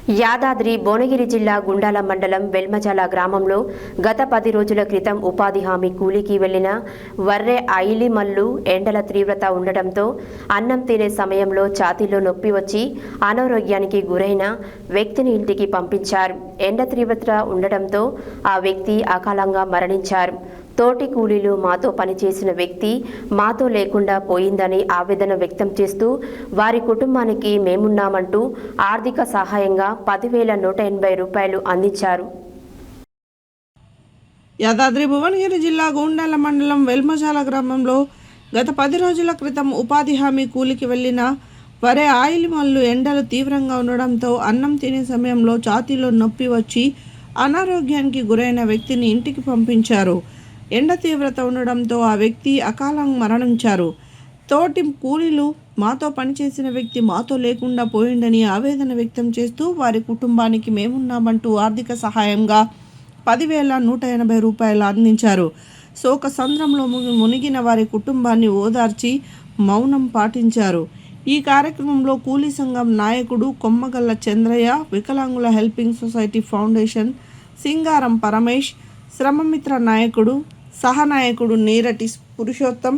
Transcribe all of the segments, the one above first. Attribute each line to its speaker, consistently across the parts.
Speaker 1: యాదాద్రి భువనగిరి జిల్లా గుండాల మండలం వెల్మజాల గ్రామంలో గత 10 రోజుల క్రితం ఉపాధి హామీ కూలీకి వెళ్లిన వర్రె ఐలిమల్లు ఎండల తీవ్రత ఉండటంతో అన్నం తినే సమయంలో ఛాతీలో నొప్పి వచ్చి అనారోగ్యానికి గురైన వ్యక్తిని ఇంటికి పంపించారు. ఎండ తీవ్రత ఉండటంతో ఆ వ్యక్తి అకాలంగా మరణించారు. తోటి కూలీలు మాతో పనిచేసిన వ్యక్తి మాతో లేకుండా పోయిందని ఆవేదన వ్యక్తం చేస్తూ వారి కుటుంబానికి మేమున్నామంటూ ఆర్థిక సహాయంగా 10,180 రూపాయలు అందించారు.
Speaker 2: యాదాద్రి భువనగిరి జిల్లా గుండాల మండలం వెల్మజాల గ్రామంలో గత 10 రోజుల క్రితం ఉపాధి హామీ కూలికి వెళ్లిన వరే ఆయిలిమల్లు ఎండలు తీవ్రంగా ఉండడంతో అన్నం తినే సమయంలో ఛాతీలో నొప్పి వచ్చి అనారోగ్యానికి గురైన వ్యక్తిని ఇంటికి పంపించారు. ఎండ తీవ్రత ఉండడంతో ఆ వ్యక్తి అకాలంగా మరణించారు. తోటి కూలీలు మాతో పనిచేసిన వ్యక్తి మాతో లేకుండా పోయిందని ఆవేదన వ్యక్తం చేస్తూ వారి కుటుంబానికి మేమున్నామంటూ ఆర్థిక సహాయంగా 10,180 రూపాయలు అందించారు. శోక సంద్రంలో మునిగిన వారి కుటుంబాన్ని ఓదార్చి మౌనం పాటించారు. ఈ కార్యక్రమంలో కూలీ సంఘం నాయకుడు కొమ్మగల్ల చంద్రయ్య, వికలాంగుల హెల్పింగ్ సొసైటీ ఫౌండేషన్ సింగారం పరమేష్, శ్రమమిత్ర నాయకుడు సహనాయకుడు నీరటి పురుషోత్తం,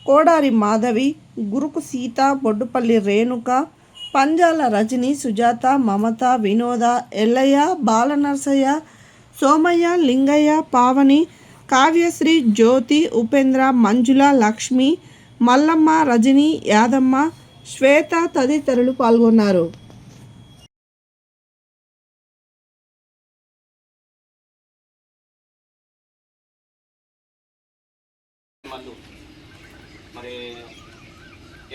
Speaker 2: కోడారి మాధవి, గురుకు సీత, బొడ్డుపల్లి రేణుక, పంజాల రజని, సుజాత, మమత, వినోద, ఎల్లయ్య, బాలనర్సయ్య, సోమయ్య, లింగయ్య, పావని, కావ్యశ్రీ, జ్యోతి, ఉపేంద్ర, మంజుల, లక్ష్మి, మల్లమ్మ, రజని, యాదమ్మ, శ్వేత తదితరులు పాల్గొన్నారు.
Speaker 3: మరి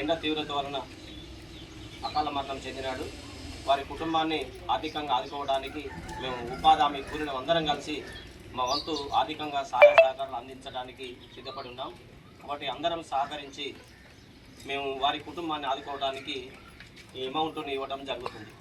Speaker 3: ఎండ తీవ్రత వలన అకాల మరణం చెందినాడు. వారి కుటుంబాన్ని ఆర్థికంగా ఆదుకోవడానికి మేము ఉపాధి హామీ కూలీలు అందరం కలిసి మా వంతు ఆర్థికంగా సహాయ సహకారాలు అందించడానికి సిద్ధపడి ఉన్నాం. కాబట్టి అందరం సహకరించి మేము వారి కుటుంబాన్ని ఆదుకోవడానికి ఈ అమౌంట్ని ఇవ్వడం జరుగుతుంది.